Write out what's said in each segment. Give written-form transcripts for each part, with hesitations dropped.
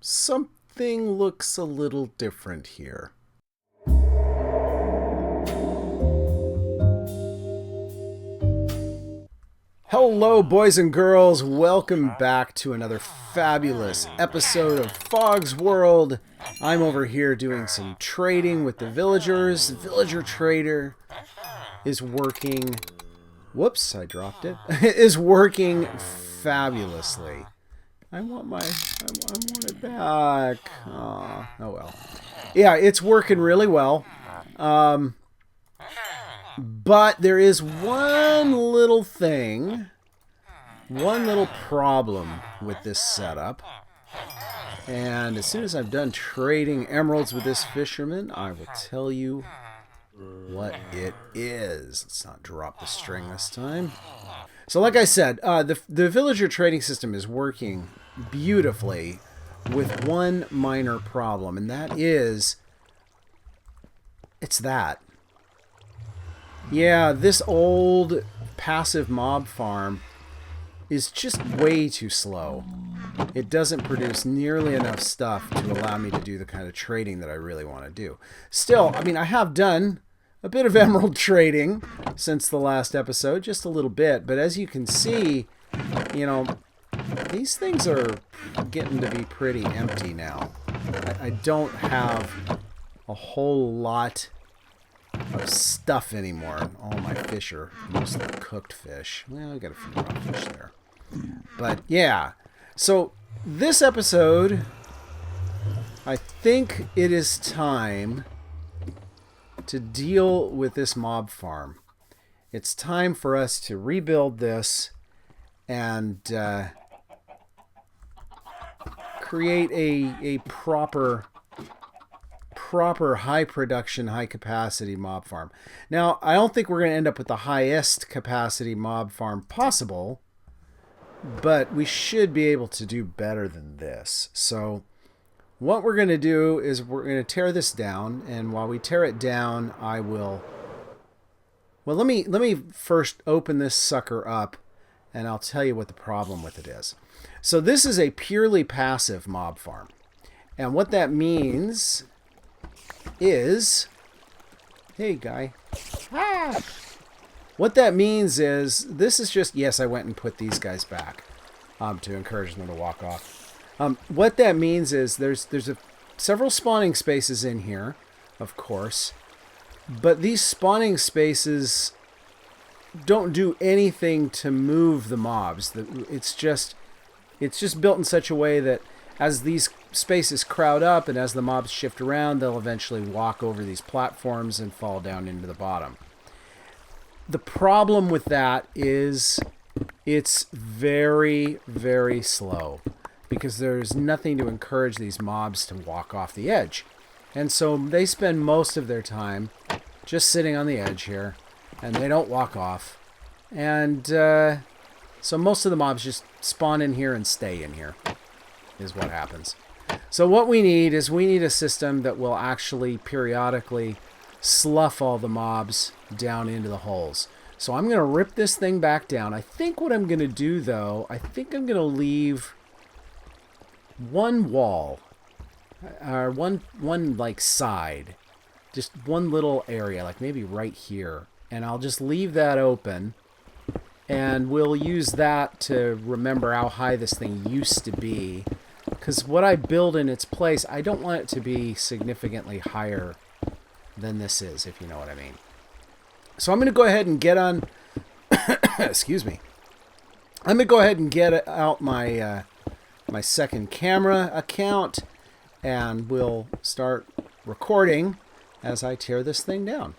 Something looks a little different here. Hello, boys and girls. Welcome back to another fabulous episode of Fog's World. I'm over here doing some trading with the villagers. The villager trader is working... Whoops, I dropped it. Is working fabulously. I want it back. Oh well. Yeah, it's working really well. But there is one little thing, one little problem with this setup. And as soon as I'm done trading emeralds with this fisherman, I will tell you what it is. Let's not drop the string this time. So like I said, the villager trading system is working beautifully with one minor problem, and that is, it's that. Yeah, this old passive mob farm is just way too slow. It doesn't produce nearly enough stuff to allow me to do the kind of trading that I really want to do. Still, I mean, I have done a bit of emerald trading since the last episode, just a little bit, but as you can see, you know, these things are getting to be pretty empty now. I don't have a whole lot of stuff anymore. All my fish are mostly cooked fish. Well, I got a few raw fish there. But yeah, so this episode, I think it is time to deal with this mob farm. It's time for us to rebuild this and create a proper high production, high capacity mob farm. Now, I don't think we're going to end up with the highest capacity mob farm possible, but we should be able to do better than this. So what we're going to do is we're going to tear this down, and while we tear it down, I will... Well, let me first open this sucker up, and I'll tell you what the problem with it is. So this is a purely passive mob farm. And what that means is... Hey, guy. Ah! What that means is, this is just... Yes, I went and put these guys back to encourage them to walk off. What that means is there's several spawning spaces in here, of course. But these spawning spaces don't do anything to move the mobs. It's just built in such a way that as these spaces crowd up and as the mobs shift around, they'll eventually walk over these platforms and fall down into the bottom. The problem with that is it's very, very slow because there's nothing to encourage these mobs to walk off the edge. And so they spend most of their time just sitting on the edge here, and they don't walk off. And so most of the mobs just spawn in here and stay in here, is what happens. So what we need is a system that will actually periodically slough all the mobs down into the holes. So I'm going to rip this thing back down. I think what I'm going to do, though, I think I'm going to leave one wall, or one like side, just one little area, like maybe right here, and I'll just leave that open, and we'll use that to remember how high this thing used to be, because what I build in its place, I don't want it to be significantly higher than this is, if you know what I mean. So I'm going to go ahead and get on excuse me, I'm going to go ahead and get out my my second camera account, and we'll start recording as I tear this thing down.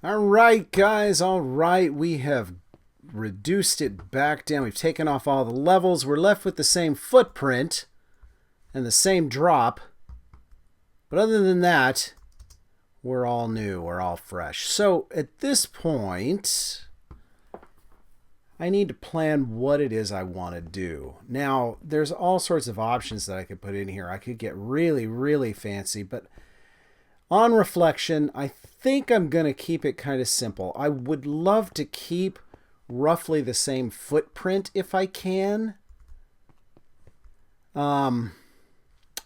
All right, guys. All right. We have reduced it back down. We've taken off all the levels. We're left with the same footprint and the same drop. But other than that, we're all new. We're all fresh. So at this point, I need to plan what it is I want to do. Now, there's all sorts of options that I could put in here. I could get really, really fancy, but on reflection, I think I'm going to keep it kind of simple. I would love to keep roughly the same footprint if I can. Even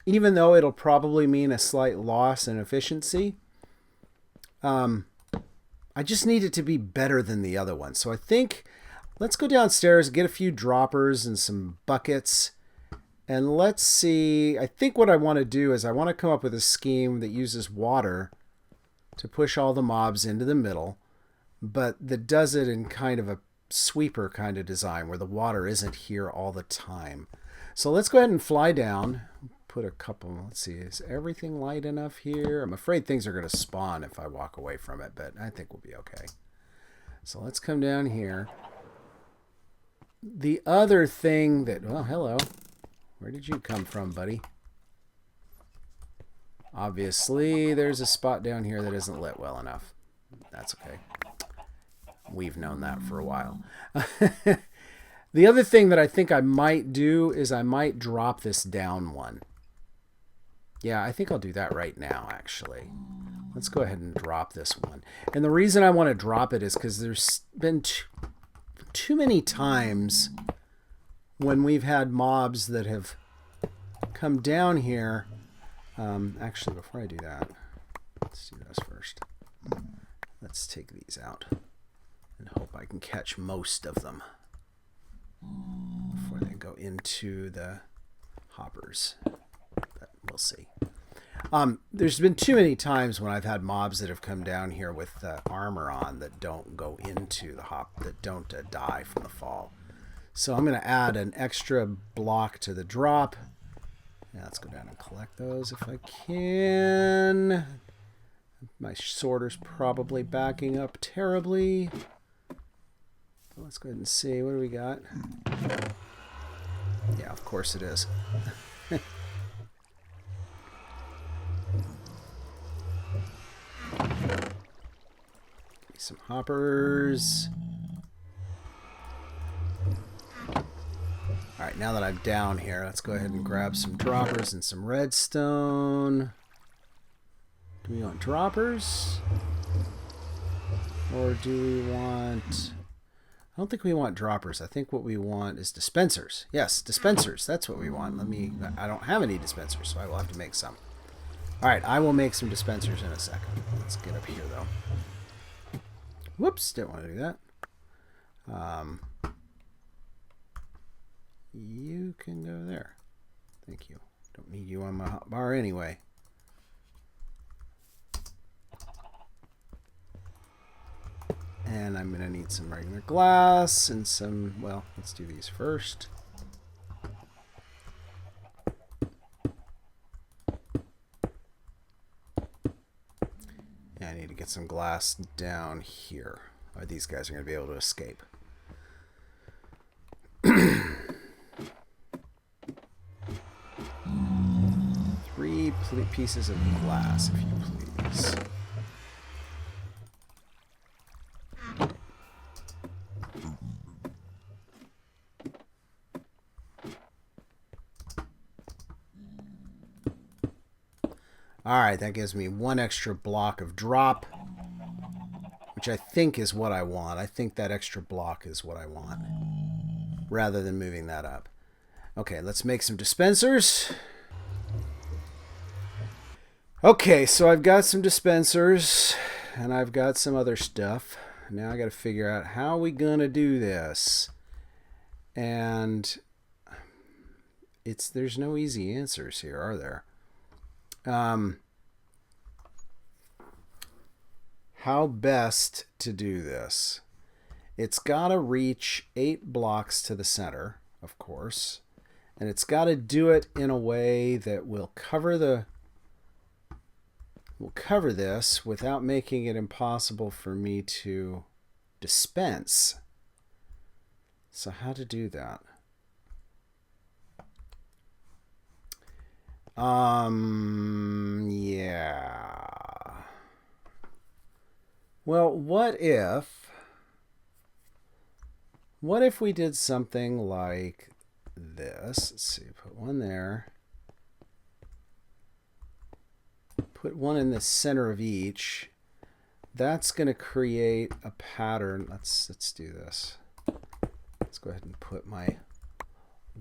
though it'll probably mean a slight loss in efficiency. I just need it to be better than the other one. So I think let's go downstairs, get a few droppers and some buckets. And let's see. I think what I want to do is I want to come up with a scheme that uses water to push all the mobs into the middle, but that does it in kind of a sweeper kind of design where the water isn't here all the time. So let's go ahead and fly down. Put a couple, let's see, is everything light enough here? I'm afraid things are going to spawn if I walk away from it, but I think we'll be okay. So let's come down here. The other thing that, well, hello. Where did you come from, buddy? Obviously, there's a spot down here that isn't lit well enough. That's okay. We've known that for a while. The other thing that I think I might do is I might drop this down one. Yeah, I think I'll do that right now, actually. Let's go ahead and drop this one. And the reason I want to drop it is because there's been too many times when we've had mobs that have come down here. Actually, before I do that, let's do this first. Let's take these out and hope I can catch most of them before they go into the hoppers. But we'll see. There's been too many times when I've had mobs that have come down here with armor on that don't go into the that don't die from the fall. So I'm going to add an extra block to the drop. Yeah, let's go down and collect those if I can. My sorter's probably backing up terribly. Let's go ahead and see. What do we got? Yeah, of course it is. Some hoppers. All right, now that I'm down here, let's go ahead and grab some droppers and some redstone. Do we want droppers? Or do we want... I don't think we want droppers. I think what we want is dispensers. Yes, dispensers. That's what we want. I don't have any dispensers, so I will have to make some. All right, I will make some dispensers in a second. Let's get up here, though. Whoops, didn't want to do that. You can go there. Thank you. Don't need you on my hotbar anyway. And I'm going to need some regular glass and some, well, let's do these first. I need to get some glass down here, or these guys are going to be able to escape. 3 pieces of glass, if you please. Alright, that gives me 1 extra block of drop, which I think is what I want. I think that extra block is what I want, rather than moving that up. Okay, let's make some dispensers. Okay, so I've got some dispensers, and I've got some other stuff. Now I got to figure out how we gonna do this. And there's no easy answers here, are there? How best to do this? It's got to reach 8 blocks to the center, of course, and it's got to do it in a way that will cover the we'll cover this without making it impossible for me to dispense. So how to do that? Yeah. Well, what if we did something like this? Let's see, put one there. Put one in the center of each. That's going to create a pattern. Let's do this. Let's go ahead and put my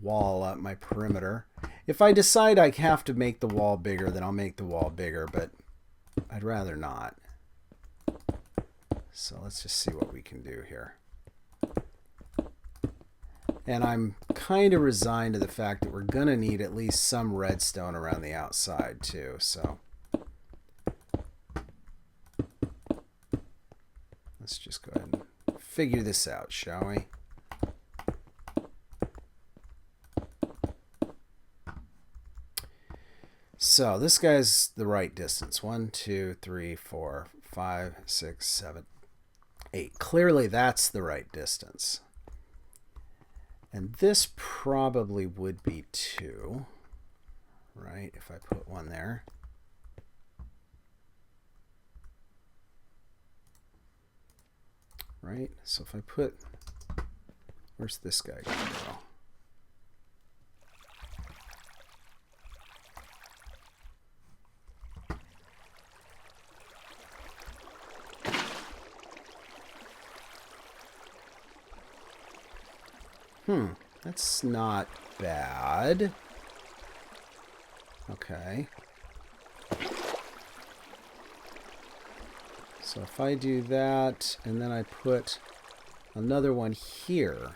wall up, my perimeter. If I decide I have to make the wall bigger, then I'll make the wall bigger, but I'd rather not. So let's just see what we can do here. And I'm kind of resigned to the fact that we're going to need at least some redstone around the outside too. So let's just go ahead and figure this out, shall we? So this guy's the right distance. 1, 2, 3, 4, 5, 6, 7, 8. Clearly that's the right distance. And this probably would be 2, right? If I put one there. Right? So if I put, where's this guy going to go? That's not bad. Okay. So if I do that, and then I put another one here,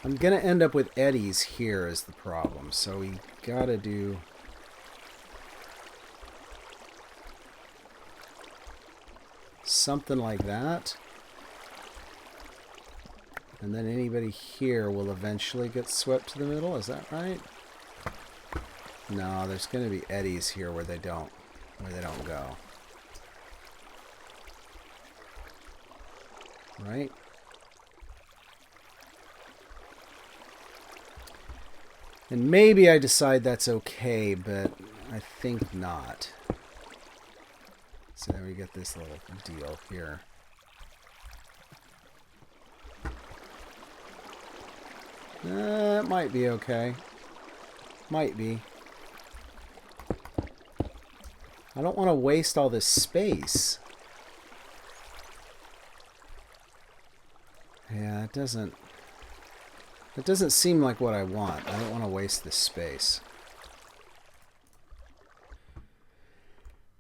I'm going to end up with eddies here is the problem. So we got to do something like that. And then anybody here will eventually get swept to the middle. Is that right? No, there's going to be eddies here where they don't go. Right? And maybe I decide that's okay, but I think not. So then we get this little deal here. It might be okay. Might be. I don't want to waste all this space. Yeah, it doesn't seem like what I want. I don't want to waste this space.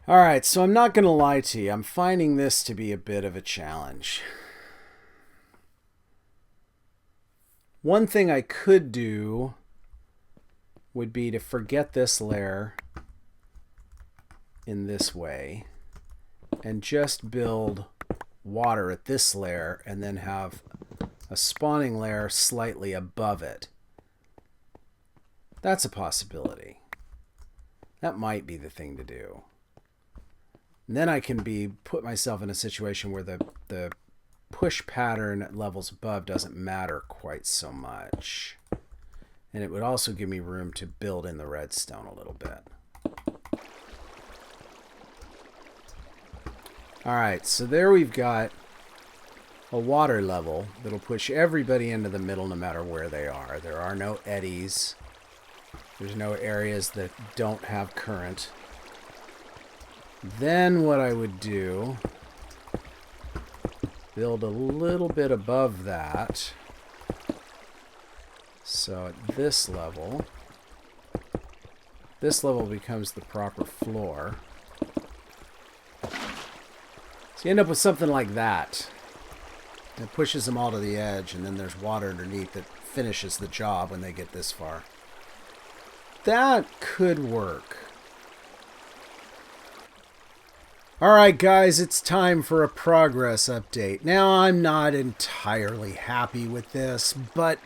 Alright, so I'm not going to lie to you. I'm finding this to be a bit of a challenge. One thing I could do would be to forget this layer in this way and just build water at this layer and then have a spawning layer slightly above it. That's a possibility. That might be the thing to do. And then I can put myself in a situation where the push pattern at levels above doesn't matter quite so much. And it would also give me room to build in the redstone a little bit. Alright, so there we've got a water level that'll push everybody into the middle no matter where they are. There are no eddies. There's no areas that don't have current. Then what I would do, build a little bit above that. So at this level becomes the proper floor. So you end up with something like that. It pushes them all to the edge, and then there's water underneath that finishes the job when they get this far. That could work. Alright guys, it's time for a progress update. Now, I'm not entirely happy with this, but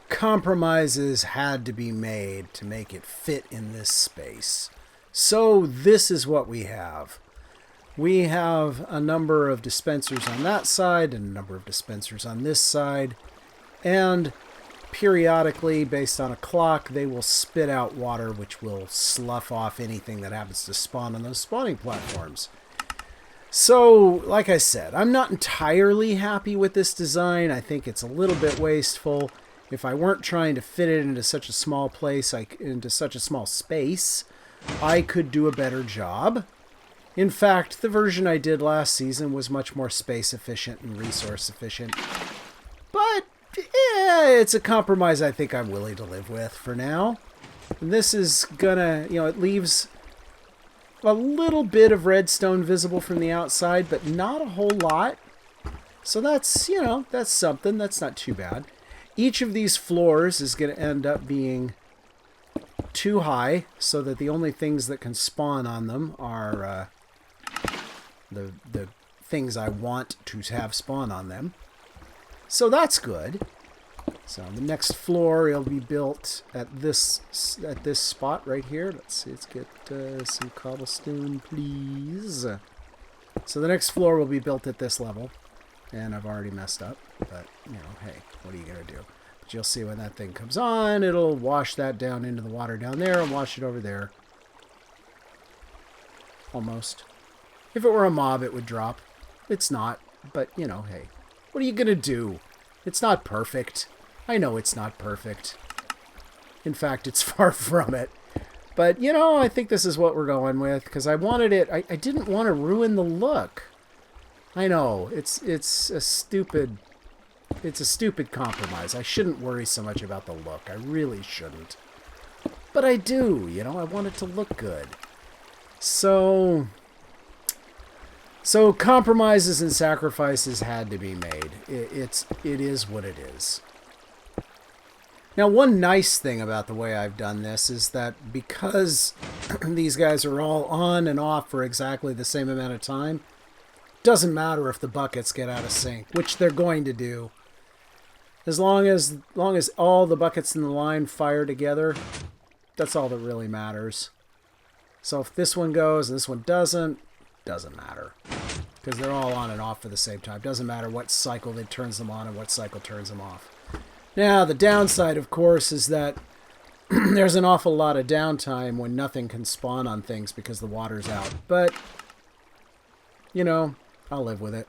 compromises had to be made to make it fit in this space. So this is what we have. We have a number of dispensers on that side and a number of dispensers on this side. And periodically, based on a clock, they will spit out water, which will slough off anything that happens to spawn on those spawning platforms. So, like I said, I'm not entirely happy with this design. I think it's a little bit wasteful. If I weren't trying to fit it into such a small place, into such a small space, I could do a better job. In fact, the version I did last season was much more space efficient and resource efficient. But it's a compromise I think I'm willing to live with for now. And this is gonna, it leaves a little bit of redstone visible from the outside, but not a whole lot. So that's, that's something. That's not too bad. Each of these floors is going to end up being too high so that the only things that can spawn on them are the things I want to have spawn on them. So that's good. So the next floor will be built at this spot right here. Let's see, let's get some cobblestone, please. So the next floor will be built at this level, and I've already messed up. But hey, what are you gonna do? But you'll see when that thing comes on, it'll wash that down into the water down there and wash it over there. Almost. If it were a mob, it would drop. It's not. But hey, what are you gonna do? It's not perfect. I know it's not perfect. In fact, it's far from it. But, I think this is what we're going with, because I wanted it... I didn't want to ruin the look. I know, it's a stupid compromise. I shouldn't worry so much about the look. I really shouldn't. But I do, I want it to look good. So compromises and sacrifices had to be made. It is what it is. Now, one nice thing about the way I've done this is that because these guys are all on and off for exactly the same amount of time, it doesn't matter if the buckets get out of sync, which they're going to do. As long as all the buckets in the line fire together, that's all that really matters. So if this one goes and this one doesn't matter. Because they're all on and off for the same time. Doesn't matter what cycle it turns them on and what cycle turns them off. Now, the downside, of course, is that there's an awful lot of downtime when nothing can spawn on things because the water's out. But, I'll live with it.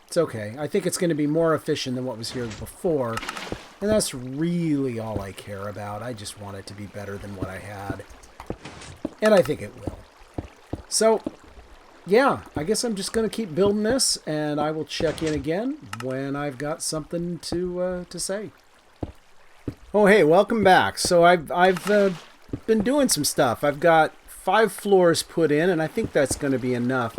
It's okay. I think it's going to be more efficient than what was here before. And that's really all I care about. I just want it to be better than what I had. And I think it will. So, yeah, I guess I'm just going to keep building this, and I will check in again when I've got something to say. Oh, hey, welcome back. So I've been doing some stuff. I've got 5 floors put in, and I think that's going to be enough.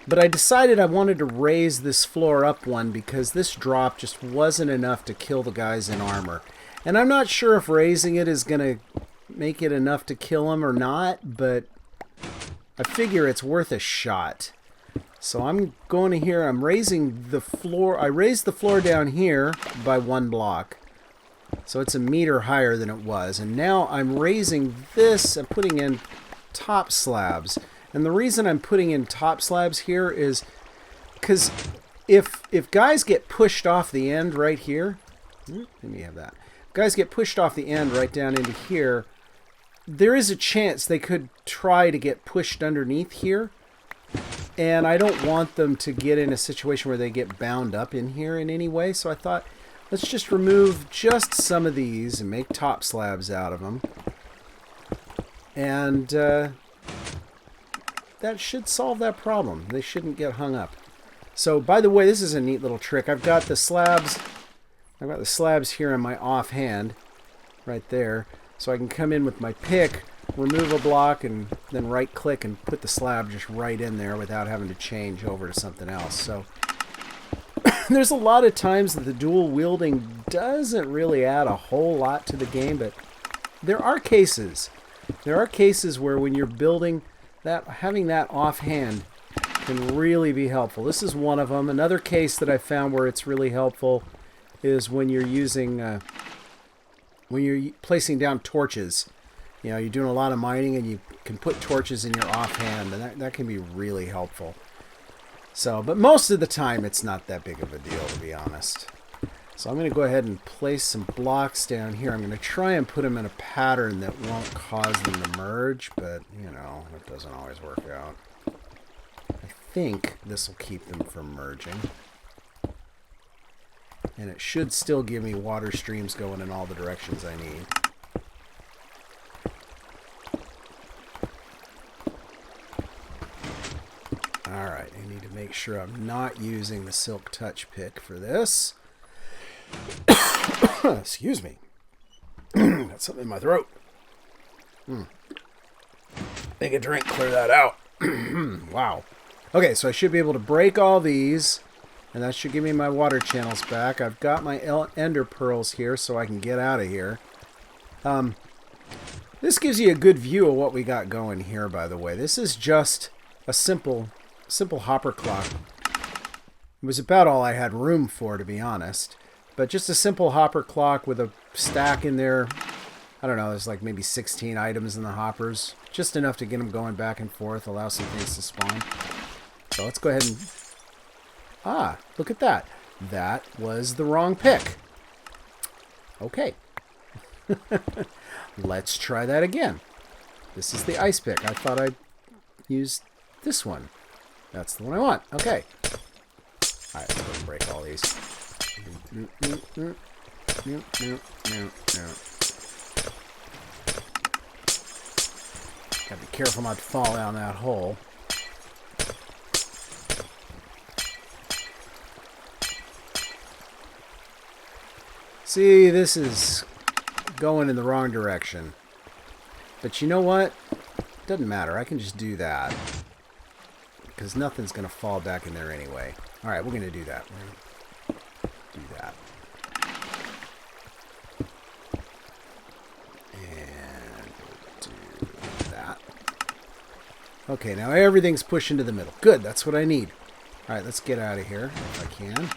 But I decided I wanted to raise this floor up one because this drop just wasn't enough to kill the guys in armor. And I'm not sure if raising it is going to make it enough to kill them or not, but I figure it's worth a shot. So I'm going to here, I'm raising the floor. I raised the floor down here by 1 block. So it's a meter higher than it was. And now I'm raising this and putting in top slabs. And the reason I'm putting in top slabs here is because if guys get pushed off the end right here, let me have that. If guys get pushed off the end right down into here, there is a chance they could try to get pushed underneath here. And I don't want them to get in a situation where they get bound up in here in any way. So I thought, let's just remove just some of these and make top slabs out of them. And that should solve that problem. They shouldn't get hung up. So, by the way, this is a neat little trick. I've got the slabs here in my offhand, right there. So I can come in with my pick, remove a block, and then right-click and put the slab just right in there without having to change over to something else. So there's a lot of times that the dual wielding doesn't really add a whole lot to the game, but there are cases. There are cases where when you're building that, having that offhand can really be helpful. This is one of them. Another case that I found where it's really helpful is when you're using, when you're placing down torches. you know, you're doing a lot of mining and you can put torches in your offhand, and that can be really helpful. So, but most of the time it's not that big of a deal, to be honest. So I'm going to go ahead and place some blocks down here. I'm going to try and put them in a pattern that won't cause them to merge, but, you know, it doesn't always work out. I think this will keep them from merging. And it should still give me water streams going in all the directions I need. Alright, I need to make sure I'm not using the silk touch pick for this. Excuse me. Got something in my throat. Take a drink, clear that out. Wow. Okay, so I should be able to break all these, and that should give me my water channels back. I've got my ender pearls here so I can get out of here. This gives you a good view of what we got going here, by the way. This is just a simple hopper clock. It was about all I had room for, to be honest. But just a simple hopper clock with a stack in there. I don't know, there's like maybe 16 items in the hoppers. Just enough to get them going back and forth, allow some things to spawn. So let's go ahead and... Ah, look at that. That was the wrong pick. Okay. Let's try that again. This is the ice pick. I thought I'd use this one. That's the one I want. Okay. Alright, let's go and break all these. Gotta be careful not to fall down that hole. See, this is going in the wrong direction. But you know what? Doesn't matter. I can just do that. Because nothing's going to fall back in there anyway. Alright, we're going to do that. We're going to do that. And we'll do that. Okay, now everything's pushed into the middle. Good, that's what I need. Alright, let's get out of here if I can.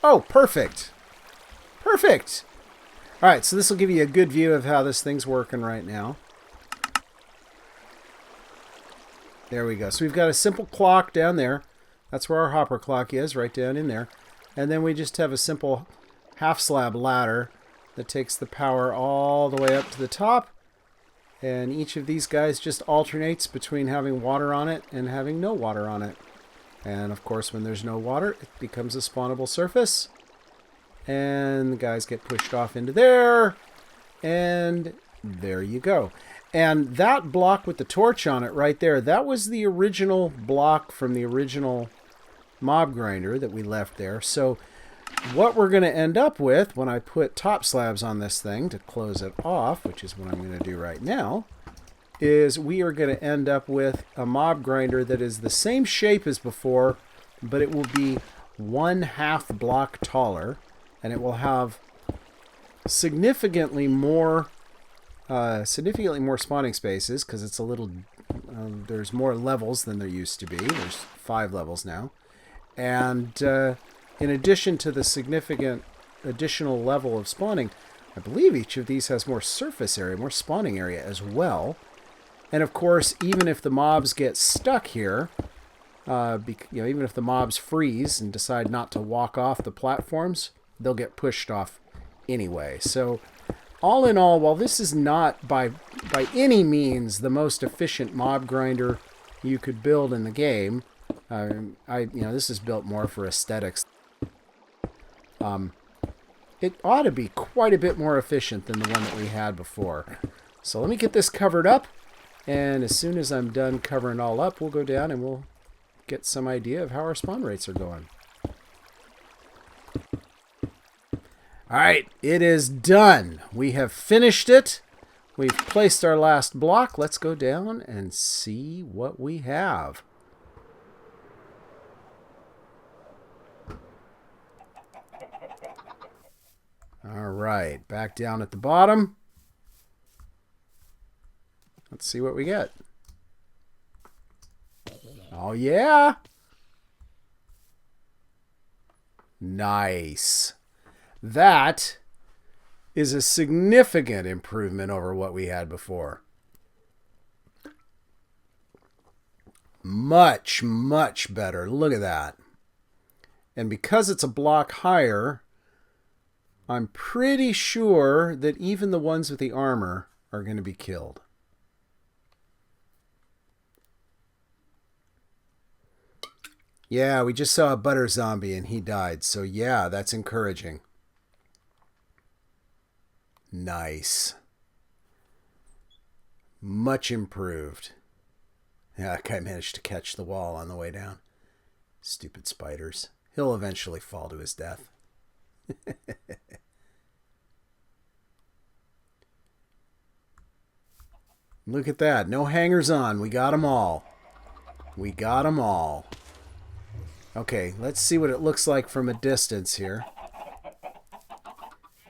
Oh, perfect. Perfect. All right, so this will give you a good view of how this thing's working right now. There we go. So we've got a simple clock down there. That's where our hopper clock is, right down in there. And then we just have a simple half slab ladder that takes the power all the way up to the top. And each of these guys just alternates between having water on it and having no water on it. And of course, when there's no water, it becomes a spawnable surface. And the guys get pushed off into there. And there you go. And that block with the torch on it right there, that was the original block from the original mob grinder that we left there. So what we're going to end up with when I put top slabs on this thing to close it off, which is what I'm going to do right now, is we are going to end up with a mob grinder that is the same shape as before, but it will be 1/2 block taller, and it will have significantly more spawning spaces because it's a little. There's more levels than there used to be. There's 5 levels now, and in addition to the significant additional level of spawning, I believe each of these has more surface area, more spawning area as well. And of course, even if the mobs get stuck here, even if the mobs freeze and decide not to walk off the platforms, they'll get pushed off anyway. So, all in all, while this is not by any means the most efficient mob grinder you could build in the game, this is built more for aesthetics. It ought to be quite a bit more efficient than the one that we had before. So let me get this covered up. And as soon as I'm done covering it all up, we'll go down and we'll get some idea of how our spawn rates are going. Alright, it is done. We have finished it. We've placed our last block. Let's go down and see what we have. Alright, back down at the bottom. Let's see what we get. Oh, yeah. Nice. That is a significant improvement over what we had before. Much, much better. Look at that. And because it's a block higher, I'm pretty sure that even the ones with the armor are going to be killed. Yeah, we just saw a butter zombie and he died. So yeah, that's encouraging. Nice. Much improved. Yeah, that guy managed to catch the wall on the way down. Stupid spiders. He'll eventually fall to his death. Look at that. No hangers on. We got them all. We got them all. Okay, let's see what it looks like from a distance here.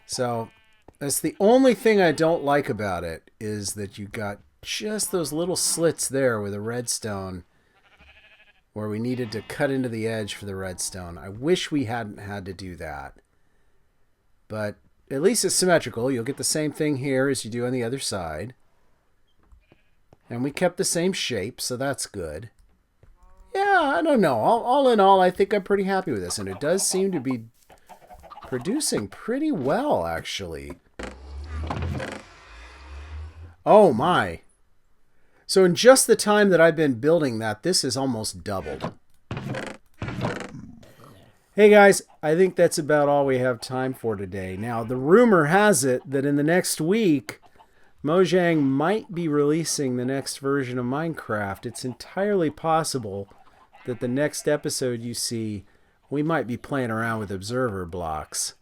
So, that's the only thing I don't like about it, is that you got just those little slits there with a redstone where we needed to cut into the edge for the redstone. I wish we hadn't had to do that. But at least it's symmetrical. You'll get the same thing here as you do on the other side. And we kept the same shape, so that's good. Yeah, I don't know. All in all, I think I'm pretty happy with this. And it does seem to be producing pretty well, actually. Oh, my. So in just the time that I've been building that, this is almost doubled. Hey, guys, I think that's about all we have time for today. Now, the rumor has it that in the next week, Mojang might be releasing the next version of Minecraft. It's entirely possible that the next episode you see, we might be playing around with observer blocks.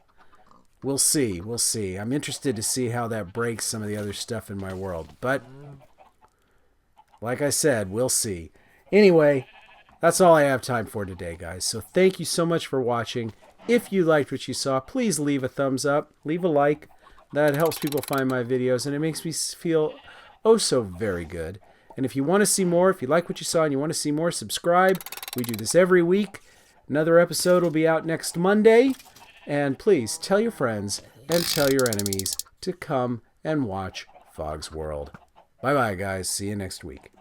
We'll see. We'll see. I'm interested to see how that breaks some of the other stuff in my world. But, like I said, we'll see. Anyway, that's all I have time for today, guys. So thank you so much for watching. If you liked what you saw, please leave a thumbs up. Leave a like. That helps people find my videos, and it makes me feel oh so very good. And if you want to see more, if you like what you saw and you want to see more, subscribe. We do this every week. Another episode will be out next Monday. And please tell your friends and tell your enemies to come and watch Fog's World. Bye-bye, guys. See you next week.